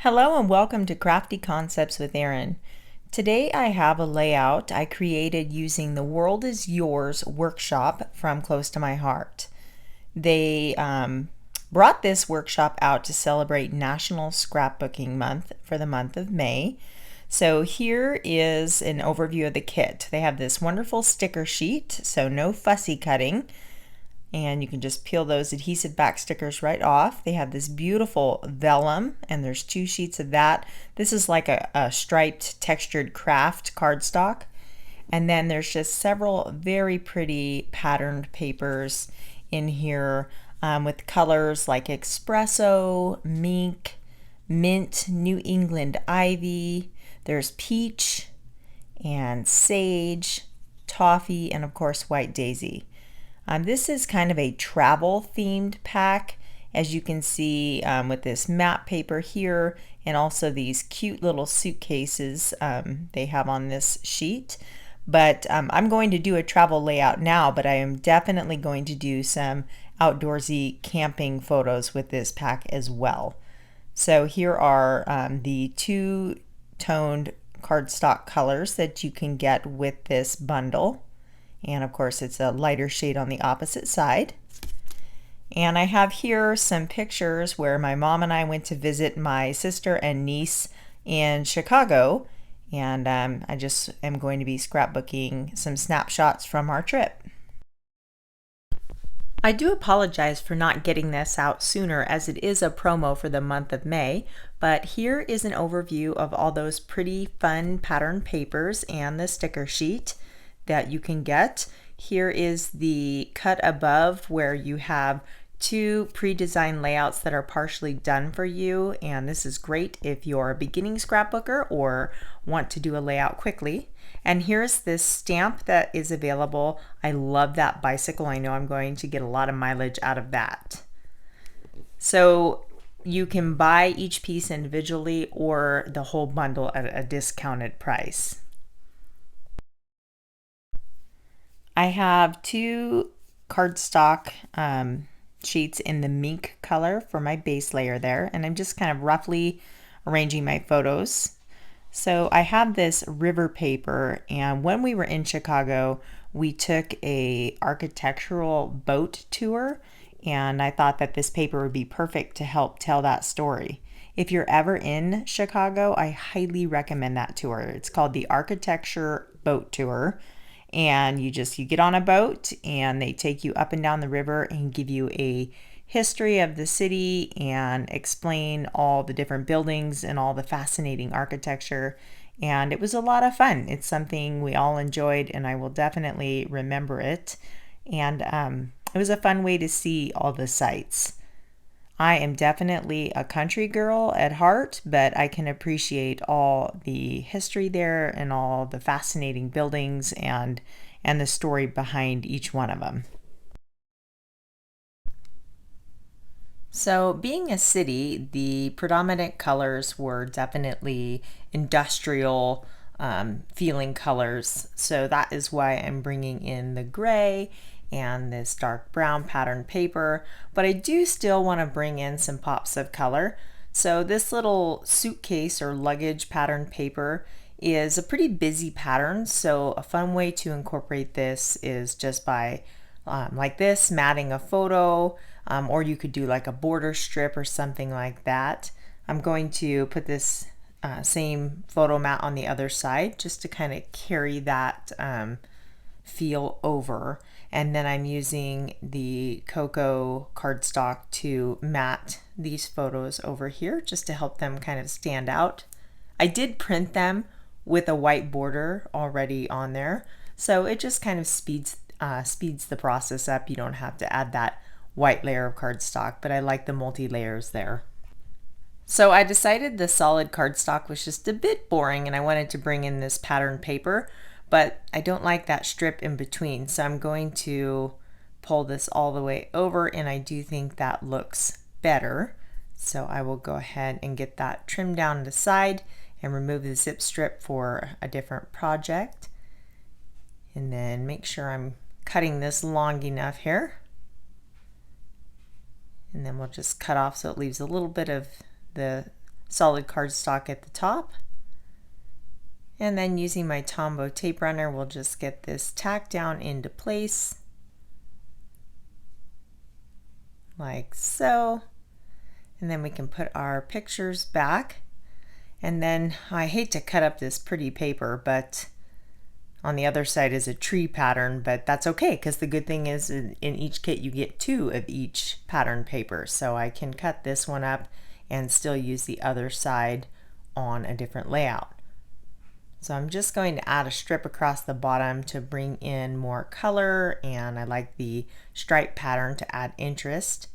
Hello and welcome to Crafty Concepts with Erin. Today I have a layout I created using the World is Yours workshop from Close to My Heart. They brought this workshop out to celebrate National Scrapbooking Month for the month of May. So here is an overview of the kit. They have this wonderful sticker sheet, so no fussy cutting. And you can just peel those adhesive back stickers right off. They have this beautiful vellum, and there's 2 sheets of that. This is like a striped textured craft cardstock. And then there's just several very pretty patterned papers in here with colors like espresso, mink, mint, New England ivy. There's peach and sage, toffee, and of course white daisy. This is kind of a travel themed pack, as you can see with this map paper here and also these cute little suitcases they have on this sheet. But I'm going to do a travel layout now, but I am definitely going to do some outdoorsy camping photos with this pack as well. So here are the 2-toned cardstock colors that you can get with this bundle. And of course it's a lighter shade on the opposite side. And I have here some pictures where my mom and I went to visit my sister and niece in Chicago, and I just am going to be scrapbooking some snapshots from our trip. I do apologize for not getting this out sooner, as it is a promo for the month of May, but here is an overview of all those pretty fun pattern papers and the sticker sheet that you can get. Here is the cut above where you have 2 pre-designed layouts that are partially done for you, and this is great if you're a beginning scrapbooker or want to do a layout quickly. And here's this stamp that is available. I love that bicycle. I know I'm going to get a lot of mileage out of that. So you can buy each piece individually or the whole bundle at a discounted price. I have 2 cardstock sheets in the mink color for my base layer there, and I'm just kind of roughly arranging my photos. So I have this river paper, and when we were in Chicago, we took a architectural boat tour, and I thought that this paper would be perfect to help tell that story. If you're ever in Chicago, I highly recommend that tour. It's called the Architecture Boat Tour. And you get on a boat and they take you up and down the river and give you a history of the city and explain all the different buildings and all the fascinating architecture. And it was a lot of fun. It's something we all enjoyed, and I will definitely remember it. And it was a fun way to see all the sights. I am definitely a country girl at heart, but I can appreciate all the history there and all the fascinating buildings and the story behind each one of them. So being a city, the predominant colors were definitely industrial feeling colors. So that is why I'm bringing in the gray and this dark brown pattern paper, but I do still want to bring in some pops of color. So this little suitcase or luggage pattern paper is a pretty busy pattern, so a fun way to incorporate this is just by like this, matting a photo, or you could do like a border strip or something like that. I'm going to put this same photo mat on the other side just to kind of carry that feel over. And then I'm using the cocoa cardstock to mat these photos over here just to help them kind of stand out. I did print them with a white border already on there, so it just kind of speeds the process up. You don't have to add that white layer of cardstock, but I like the multi-layers there. So I decided the solid cardstock was just a bit boring and I wanted to bring in this pattern paper, but I don't like that strip in between, so I'm going to pull this all the way over, and I do think that looks better. So I will go ahead and get that trimmed down to the side and remove the zip strip for a different project. And then make sure I'm cutting this long enough here. And then we'll just cut off so it leaves a little bit of the solid cardstock at the top. And then using my Tombow tape runner, we'll just get this tacked down into place like so. And then we can put our pictures back. And then I hate to cut up this pretty paper, but on the other side is a tree pattern, but that's okay because the good thing is in each kit you get 2 of each pattern paper. So I can cut this one up and still use the other side on a different layout. So I'm just going to add a strip across the bottom to bring in more color, and I like the stripe pattern to add interest.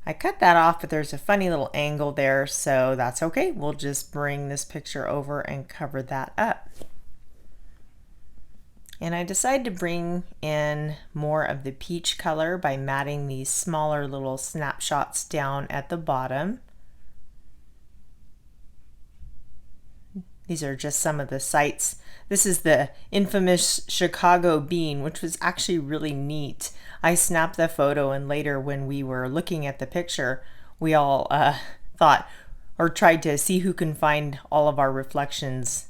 I cut that off, but there's a funny little angle there, so that's okay. We'll just bring this picture over and cover that up. And I decided to bring in more of the peach color by matting these smaller little snapshots down at the bottom. These are just some of the sites. This is the infamous Chicago bean, which was actually really neat. I snapped the photo, and later when we were looking at the picture, we all thought or tried to see who can find all of our reflections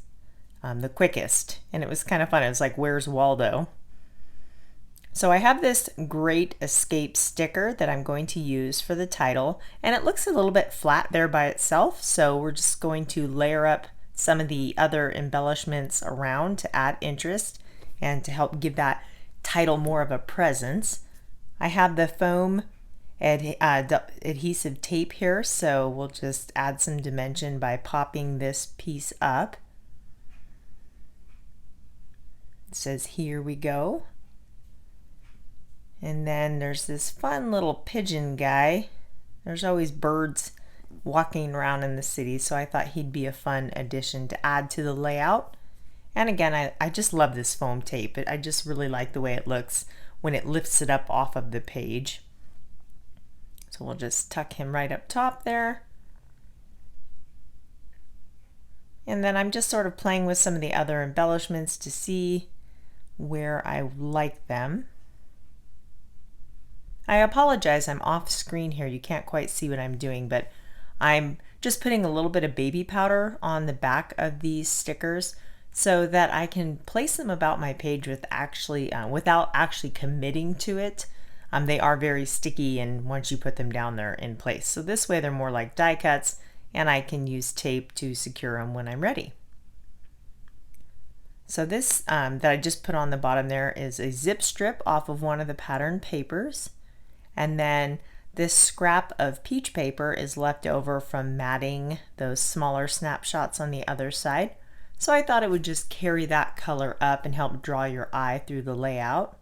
the quickest. And it was kind of fun. It was like, where's Waldo? So I have this Great Escape sticker that I'm going to use for the title, and it looks a little bit flat there by itself, so we're just going to layer up some of the other embellishments around to add interest and to help give that title more of a presence. I have the foam adhesive tape here, so we'll just add some dimension by popping this piece up. It says, "Here we go." And then there's this fun little pigeon guy. There's always birds walking around in the city, so I thought he'd be a fun addition to add to the layout. And again, I just love this foam tape. I just really like the way it looks when it lifts it up off of the page. So we'll just tuck him right up top there. And then I'm just sort of playing with some of the other embellishments to see where I like them. I apologize, I'm off screen here. You can't quite see what I'm doing, but I'm just putting a little bit of baby powder on the back of these stickers so that I can place them about my page with without actually committing to it. They are very sticky, and once you put them down, they're in place. So this way they're more like die cuts, and I can use tape to secure them when I'm ready. So this that I just put on the bottom there is a zip strip off of one of the pattern papers, and then this scrap of peach paper is left over from matting those smaller snapshots on the other side. So I thought it would just carry that color up and help draw your eye through the layout.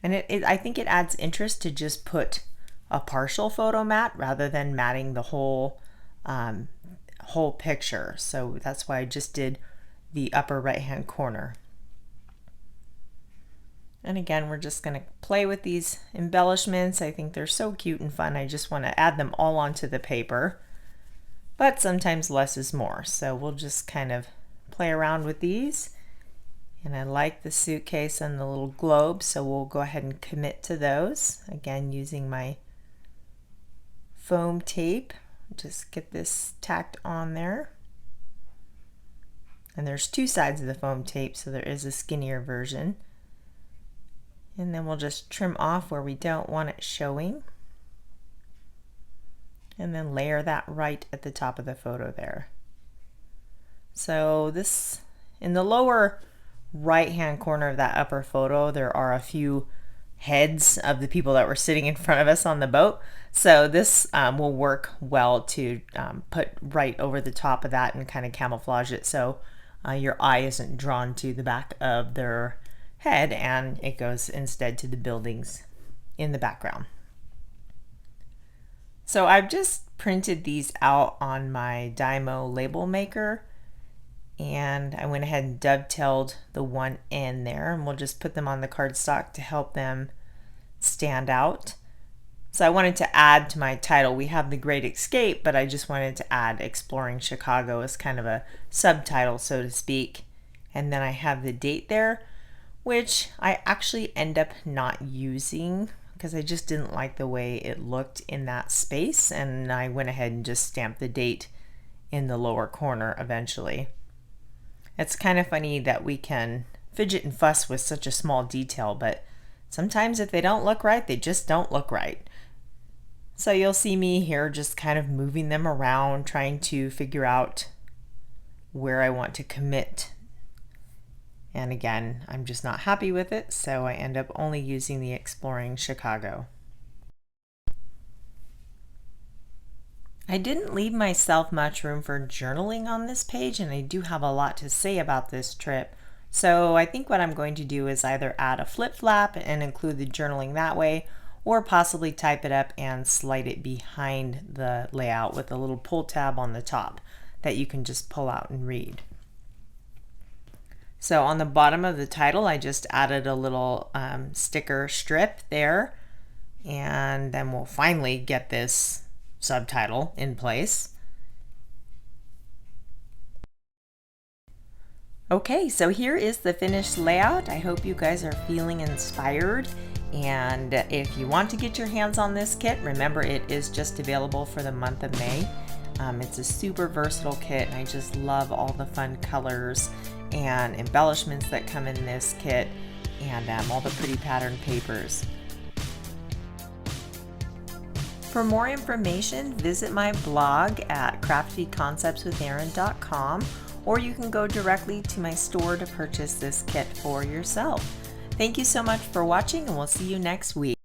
And I think it adds interest to just put a partial photo mat rather than matting the whole picture. So that's why I just did the upper right hand corner. And again, we're just going to play with these embellishments. I think they're so cute and fun. I just want to add them all onto the paper. But sometimes less is more. So we'll just kind of play around with these. And I like the suitcase and the little globe, so we'll go ahead and commit to those. Again, using my foam tape. Just get this tacked on there. And there's 2 sides of the foam tape, so there is a skinnier version. And then we'll just trim off where we don't want it showing. And then layer that right at the top of the photo there. So this, in the lower right hand corner of that upper photo, there are a few heads of the people that were sitting in front of us on the boat. So this will work well to put right over the top of that and kind of camouflage it so your eye isn't drawn to the back of their head, and it goes instead to the buildings in the background. So I've just printed these out on my Dymo label maker, and I went ahead and dovetailed the one end there, and we'll just put them on the cardstock to help them stand out. So I wanted to add to my title, we have The Great Escape, but I just wanted to add Exploring Chicago as kind of a subtitle, so to speak. And then I have the date there, which I actually end up not using because I just didn't like the way it looked in that space, and I went ahead and just stamped the date in the lower corner eventually. It's kind of funny that we can fidget and fuss with such a small detail, but sometimes if they don't look right, they just don't look right. So you'll see me here just kind of moving them around, trying to figure out where I want to commit. And again, I'm just not happy with it, so I end up only using the Exploring Chicago. I didn't leave myself much room for journaling on this page, and I do have a lot to say about this trip. So I think what I'm going to do is either add a flip flap and include the journaling that way, or possibly type it up and slide it behind the layout with a little pull tab on the top that you can just pull out and read. So on the bottom of the title, I just added a little sticker strip there, and then we'll finally get this subtitle in place. Okay, so here is the finished layout. I hope you guys are feeling inspired, and if you want to get your hands on this kit, remember it is just available for the month of May. It's a super versatile kit, and I just love all the fun colors and embellishments that come in this kit, and all the pretty pattern papers. For more information, visit my blog at craftyconceptswitherin.com, or you can go directly to my store to purchase this kit for yourself. Thank you so much for watching, and we'll see you next week.